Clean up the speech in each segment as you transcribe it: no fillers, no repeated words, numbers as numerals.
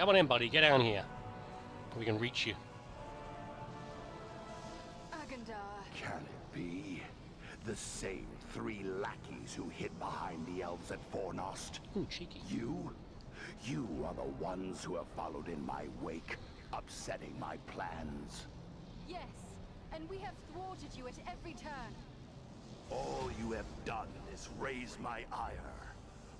Come on in, buddy. Get down here. We can reach you. Can it be? The same 3 lackeys who hid behind the elves at Fornost? Ooh, cheeky. You? You are the ones who have followed in my wake, upsetting my plans. Yes, and we have thwarted you at every turn. All you have done is raise my ire.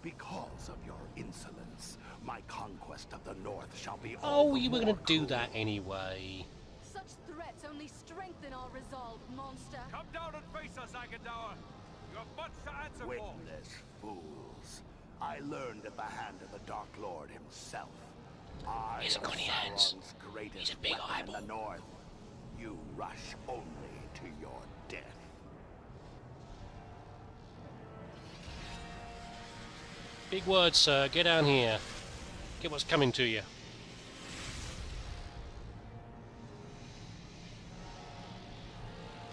Because of your insolence, my conquest of the North shall be Oh, you were going to do that anyway. Such threats only strengthen our resolve, monster. Come down and face us, Agadauer. You have much to answer for. Witless fools. I learned at the hand of the Dark Lord himself. I He hasn't got any hands. He's a big eyeball. In the North. You rush only to your death. Big words, sir. Get down here. Get what's coming to you.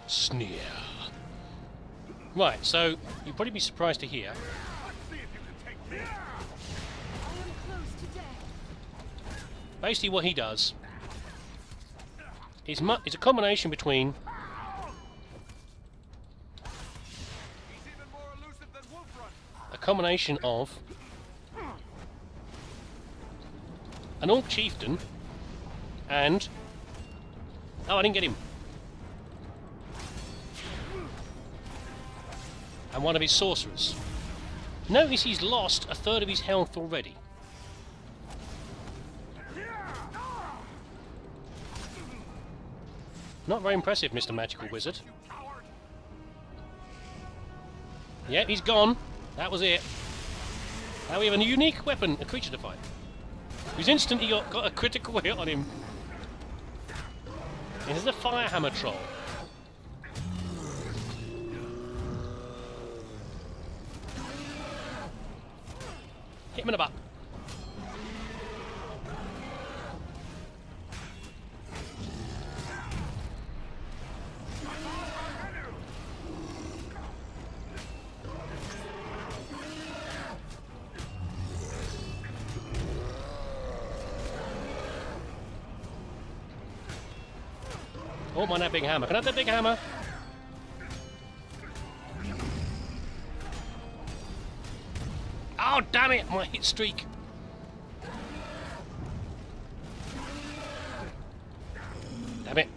Sneer. Right, so you'd probably be surprised to hear. I am close to death. Basically, what he does is a combination between He's even more elusive than Wolfrun. a combination of an orc chieftain and I didn't get him. And one of his sorcerers. Notice he's lost a third of his health already. Not very impressive, Mr. Magical Wizard. Yep, he's gone. That was it. Now we have a unique weapon, a creature to fight. Who's instantly got a critical hit on him. This is a Firehammer Troll. Hit him in the butt. Oh, mind that big hammer. Can I have that big hammer? Oh, damn it! My hit streak. Damn it.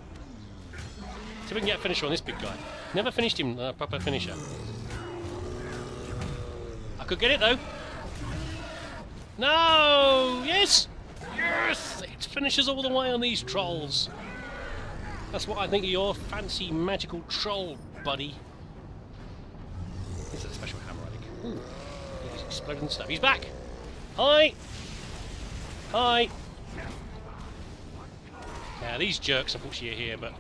See if we can get a finisher on this big guy. Never finished him, a proper finisher. I could get it, though. No! Yes! Yes! It finishes all the way on these trolls. That's what I think of your fancy magical troll, buddy. This is a special hammer, I think. Ooh. He's exploding stuff. He's back! Hi! Hi! Now, these jerks, unfortunately, are here, but...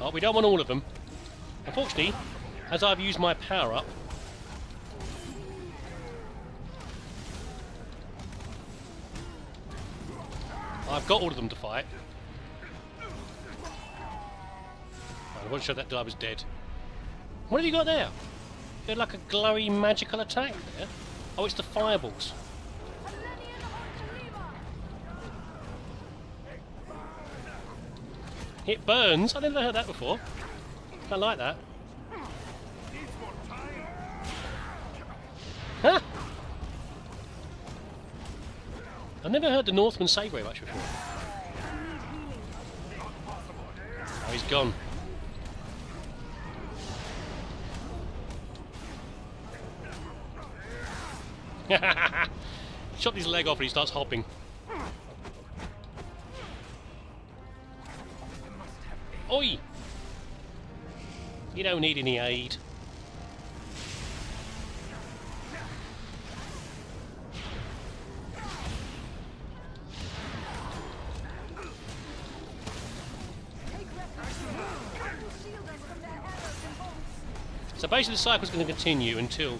Oh, we don't want all of them. Unfortunately, as I've used my power-up... I've got all of them to fight. I wasn't sure that guy was dead. What have you got there? You had like a glowy magical attack there. Oh, it's the fireballs. It burns? I never heard that before. I like that. Huh? I've never heard the Northman say very much before. Oh, he's gone. Shot his leg off and he starts hopping. Oi! You don't need any aid. So basically the cycle's going to continue until...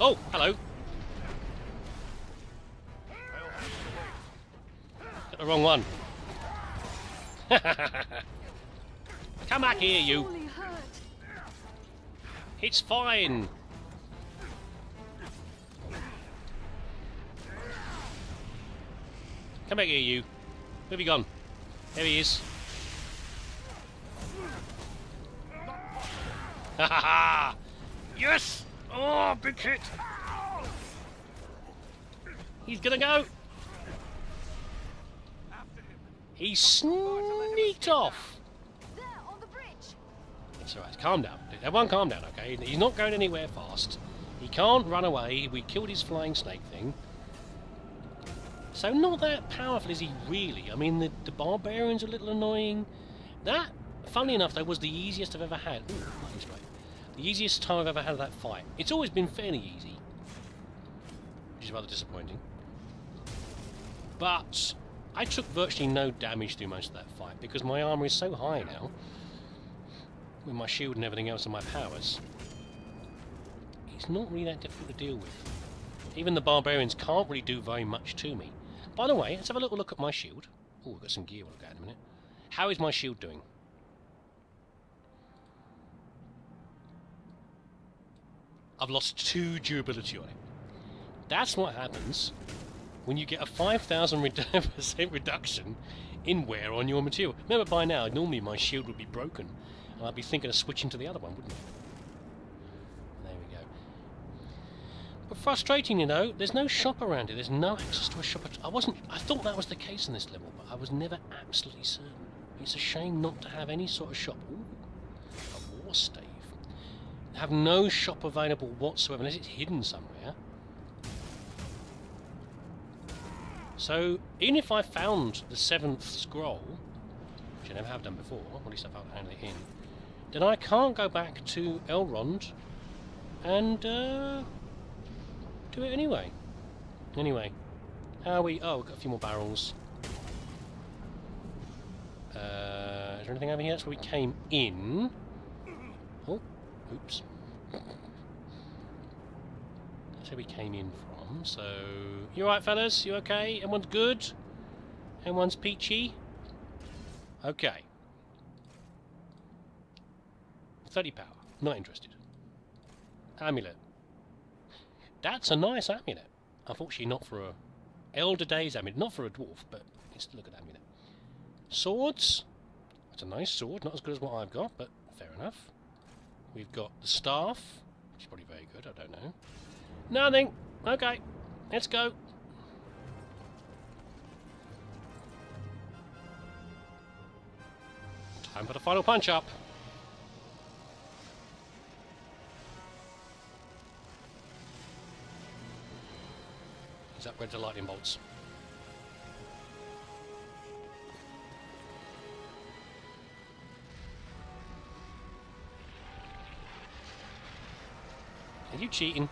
Oh, hello. Got the wrong one. Come back here, you. Come back here, you. Where have you gone? There he is. Ha ha ha! Yes! Oh, big hit! He's gonna go! He sneaked off! There, on the bridge. It's alright, calm down. Everyone calm down, okay? He's not going anywhere fast. He can't run away. We killed his flying snake thing. So not that powerful is he really. I mean, the barbarian's a little annoying. That, funnily enough, though, was the easiest I've ever had. Ooh, lightning strike. The easiest time I've ever had that fight. It's always been fairly easy, which is rather disappointing. But I took virtually no damage through most of that fight because my armour is so high now, with my shield and everything else and my powers. It's not really that difficult to deal with. Even the barbarians can't really do very much to me. By the way, let's have a little look at my shield. Oh, we've got some gear we'll look at in a minute. How is my shield doing? I've lost 2 durability on it. That's what happens when you get a 5,000% reduction in wear on your material. Remember, by now, normally my shield would be broken, and I'd be thinking of switching to the other one, wouldn't I? There we go. But frustrating, you know, there's no shop around here. There's no access to a shop. I thought that was the case in this level, but I was never absolutely certain. It's a shame not to have any sort of shop. Ooh, a war stave. Have no shop available whatsoever unless it's hidden somewhere. So even if I found the 7th scroll, which I never have done before, or at least I found it in, then I can't go back to Elrond and do it anyway. Anyway, how are we? Oh, we've got a few more barrels. Is there anything over here? That's where we came in. Oh, oops. That's where we came in from. So, you alright, fellas? You okay? Everyone's good? Everyone's peachy? Okay. 30 power. Not interested. Amulet. That's a nice amulet. Unfortunately, not for a Elder Days amulet. Not for a dwarf, but it's still a good amulet. Swords. That's a nice sword. Not as good as what I've got, but fair enough. We've got the staff, which is probably very good. I don't know. Nothing. Okay. Let's go. Time for the final punch up. He's upgraded to lightning bolts. Are you cheating?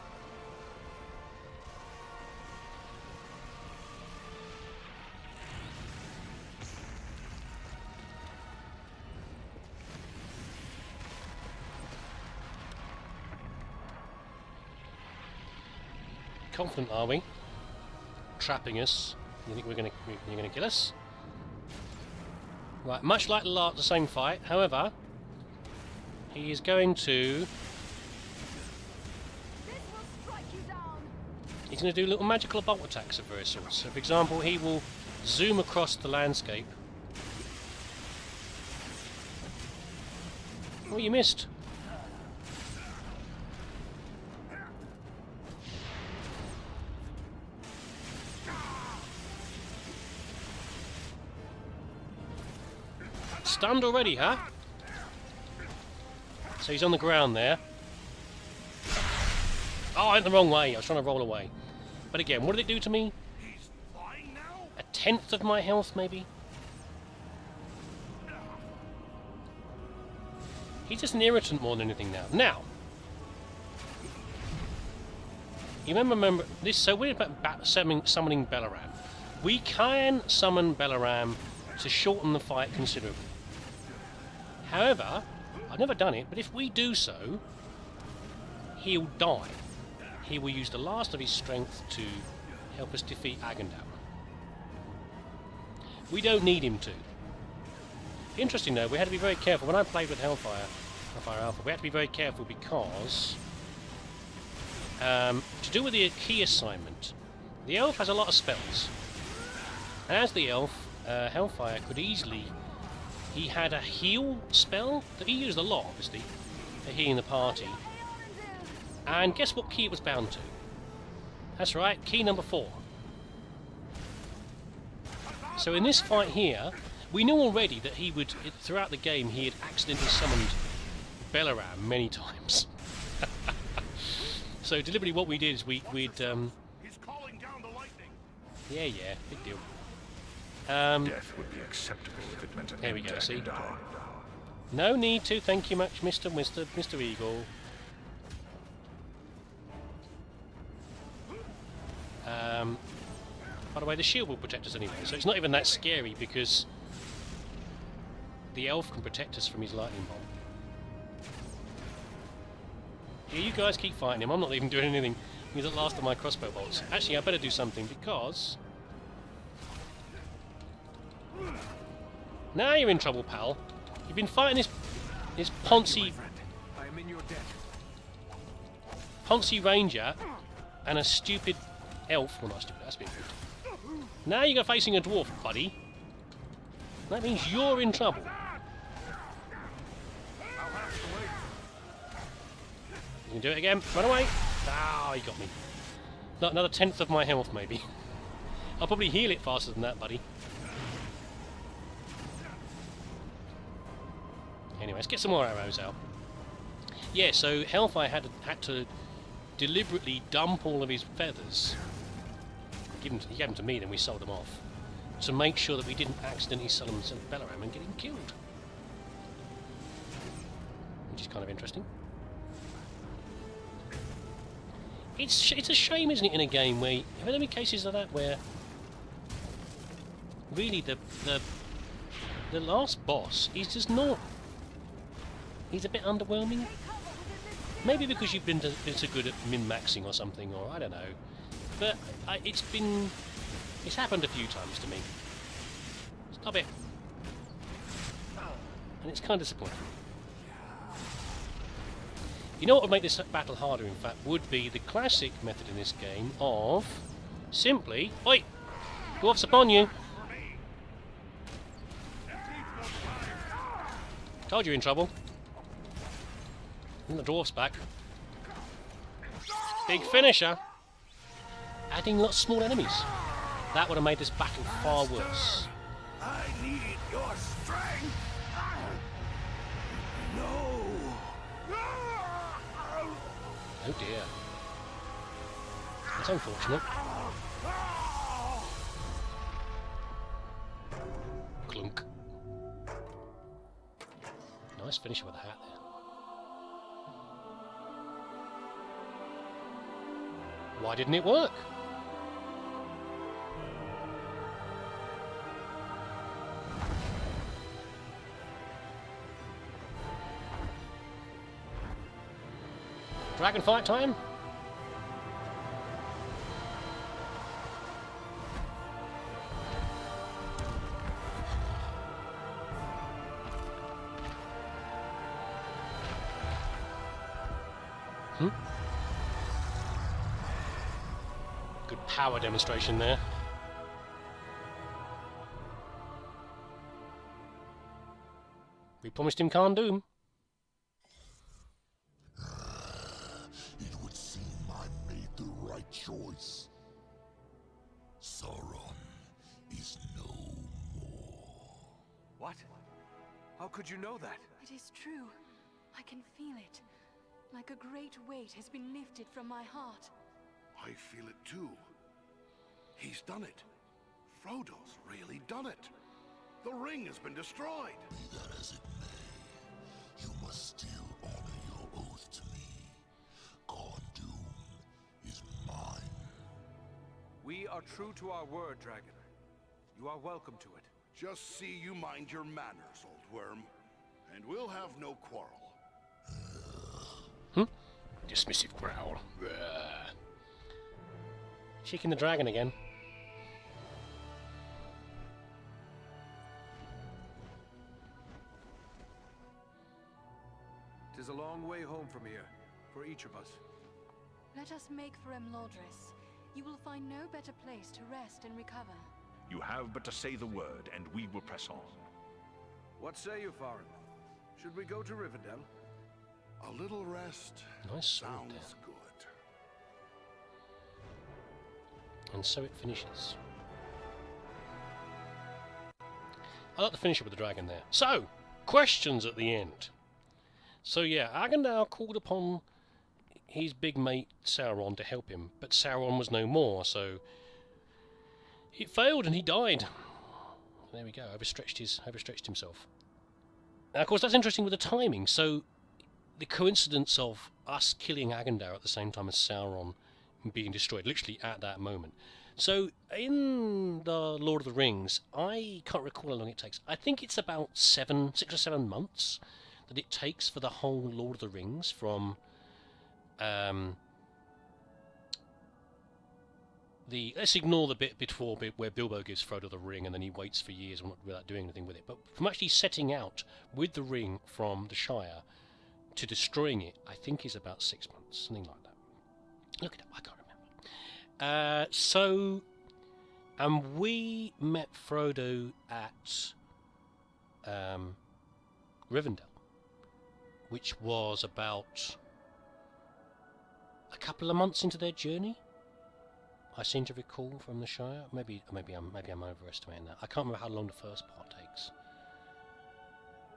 Confident, are we? Trapping us. You think you're gonna kill us? Right, much like the same fight. However, he is going to. He's going to do little magical bolt attacks of various sorts. So, for example, he will zoom across the landscape. Oh, you missed. Stunned already, huh? So he's on the ground there. Oh, I went the wrong way. I was trying to roll away. But again, what did it do to me? A 10th of my health, maybe? He's just an irritant more than anything now. Now, you remember this? So we're about summoning Balaram. We can summon Balaram to shorten the fight considerably. However, I've never done it, but if we do so, he'll die. He will use the last of his strength to help us defeat Agandal. We don't need him to. Interesting though, we had to be very careful. When I played with Hellfire Alpha, we had to be very careful because to do with the key assignment, the elf has a lot of spells. As the elf, Hellfire could easily... He had a heal spell that he used a lot, obviously, for healing the party. And guess what key it was bound to? That's right, key number 4. So in this fight here, we knew already that he would, throughout the game, he had accidentally summoned Belaram many times. So deliberately what we did is we'd He's calling down the lightning. yeah, big deal. Death would be acceptable if it meant an There we end go, to see? Akadar. No need to, thank you much, Mr. Eagle. By the way, the shield will protect us anyway, so it's not even that scary because the elf can protect us from his lightning bolt. Yeah, you guys keep fighting him, I'm not even doing anything. He's the last of my crossbow bolts. Actually, I better do something because... Now you're in trouble, pal. You've been fighting this Ponzi I am in your debt. Ranger and a stupid elf. Well, not stupid, that's been good. Now you're facing a dwarf, buddy. That means you're in trouble. You can do it again. Run away. Ah, he got me. Not another 10th of my health, maybe. I'll probably heal it faster than that, buddy. Anyway, let's get some more arrows out. Yeah, so Hellfire had to deliberately dump all of his feathers. He gave them to me, then we sold them off. To make sure that we didn't accidentally sell them to Belaram and get him killed. Which is kind of interesting. It's a shame, isn't it, in a game where... Have there been cases of that where... Really, the last boss is just not... He's a bit underwhelming. Maybe because you've been so good at min-maxing or something, or I don't know. But it's happened a few times to me. Stop it. And it's kind of disappointing. You know what would make this battle harder, in fact, would be the classic method in this game of simply... Oi! Dwarf's upon you! Told you in trouble. And the dwarf's back. Big finisher! Adding lots of small enemies. That would have made this battle far worse. I need your strength. No. Oh dear. That's unfortunate. Clunk. Nice finisher with a hat there. Why didn't it work? Dragon fight time? Good power demonstration there. We promised him Khan Doom. It would seem I made the right choice. Sauron is no more. What? How could you know that? It is true. I can feel it. Like a great weight has been lifted from my heart. I feel it too. He's done it. Frodo's really done it. The ring has been destroyed. Be that as it may, you must still honor your oath to me. Khan Doom is mine. We are true to our word, Dragon. You are welcome to it. Just see you mind your manners, old worm. And we'll have no quarrel. Dismissive growl. Shaking the dragon again. It is a long way home from here, for each of us. Let us make for Lodris. You will find no better place to rest and recover. You have but to say the word, and we will press on. What say you, Farin? Should we go to Rivendell? A little rest Nice sword sounds there. good. And so it finishes. I like to finish it with the dragon there. So, questions at the end. So yeah, Argandal called upon his big mate Sauron to help him, but Sauron was no more, so it failed and he died. There we go, overstretched himself. Now, of course, that's interesting with the timing. So the coincidence of us killing Argandal at the same time as Sauron being destroyed, literally at that moment. So in the Lord of the Rings, I can't recall how long it takes. I think it's about 6 or 7 months that it takes for the whole Lord of the Rings from let's ignore the bit before where Bilbo gives Frodo the ring and then he waits for years without doing anything with it. But from actually setting out with the ring from the Shire to destroying it, I think is about 6 months, something like that. Look it up, I can't remember. And we met Frodo at Rivendell, which was about a couple of months into their journey. I seem to recall from the Shire. Maybe I'm overestimating that. I can't remember how long the first part takes.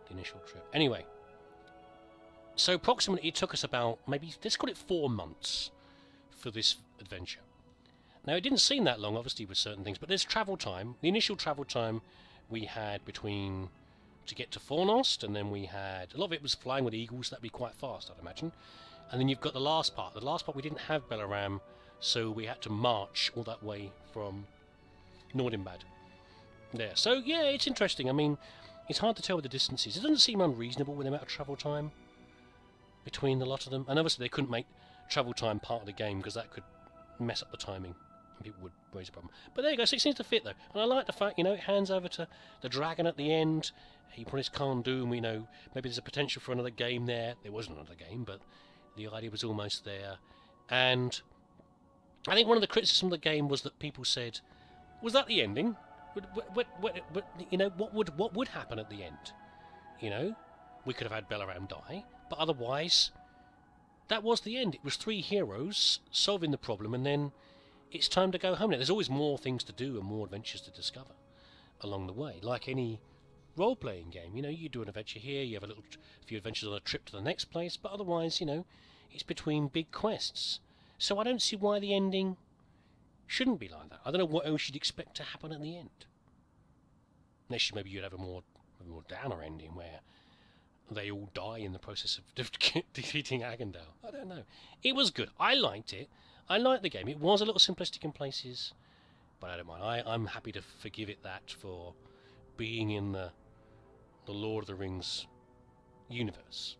The initial trip. Anyway, so approximately it took us about maybe, let's call it 4 months for this adventure. Now, it didn't seem that long, obviously, with certain things, but there's travel time. The initial travel time we had to get to Fornost, and then we had, a lot of it was flying with eagles, that'd be quite fast, I'd imagine. And then you've got the last part. The last part we didn't have Belaram, so we had to march all that way from Nordinbad. There. So, yeah, it's interesting. I mean, it's hard to tell with the distances. It doesn't seem unreasonable with the amount of travel time between the lot of them. And obviously they couldn't make travel time part of the game because that could mess up the timing. People would raise a problem. But there you go, so it seems to fit though. And I like the fact, it hands over to the dragon at the end. He promised Khan Doom, maybe there's a potential for another game there. There wasn't another game, but the idea was almost there. And I think one of the criticisms of the game was that people said, was that the ending? What would happen at the end? We could have had Belaram die, but otherwise, that was the end. It was 3 heroes solving the problem, and then it's time to go home now. There's always more things to do and more adventures to discover along the way. Like any role-playing game, you do an adventure here, you have a few adventures on a trip to the next place, but otherwise, it's between big quests. So I don't see why the ending shouldn't be like that. I don't know what else you'd expect to happen at the end. Unless maybe you'd have a more downer ending where they all die in the process of defeating Argandal. I don't know. It was good. I liked it. I liked the game. It was a little simplistic in places, but I don't mind. I'm happy to forgive it that for being in the Lord of the Rings universe.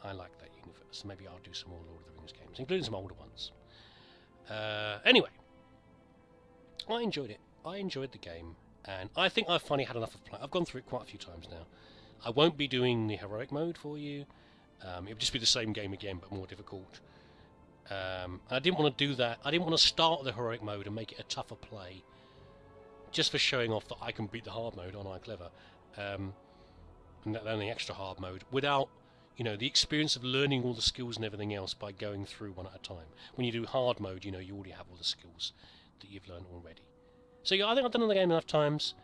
I like that universe. Maybe I'll do some more Lord of the Rings games, including some older ones. Anyway, I enjoyed it. I enjoyed the game, and I think I've finally had enough of play. I've gone through it quite a few times now. I won't be doing the heroic mode for you. It would just be the same game again, but more difficult. I didn't want to do that. I didn't want to start the heroic mode and make it a tougher play, just for showing off that I can beat the hard mode, aren't I clever? And then the extra hard mode, without the experience of learning all the skills and everything else by going through one at a time. When you do hard mode, you already have all the skills that you've learned already. So yeah, I think I've done the game enough times,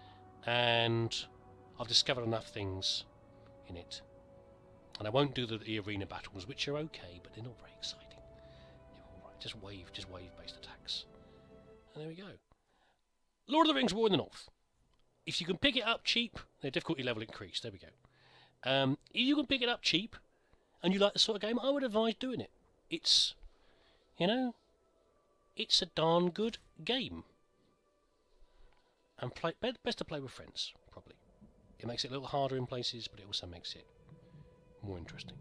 and I've discovered enough things in it. And I won't do the arena battles, which are okay, but they're not very exciting. They're alright, just wave-based attacks. And there we go. Lord of the Rings: War in the North. If you can pick it up cheap, their difficulty level increased. There we go. If you can pick it up cheap, and you like the sort of game, I would advise doing it. It's, it's a darn good game. And best to play with friends, probably. It makes it a little harder in places, but it also makes it more interesting.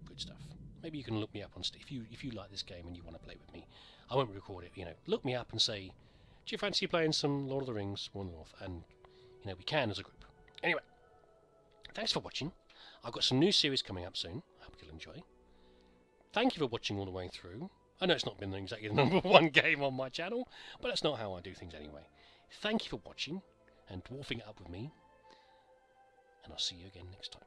Good stuff. Maybe you can look me up on Steam if you like this game and you want to play with me. I won't record it. Look me up and say, do you fancy playing some Lord of the Rings: War in the North? And we can as a group. Anyway, thanks for watching. I've got some new series coming up soon. I hope you'll enjoy. Thank you for watching all the way through. I know it's not been exactly the #1 game on my channel, but that's not how I do things anyway. thank you for watching and dwarfing it up with me, and I'll see you again next time.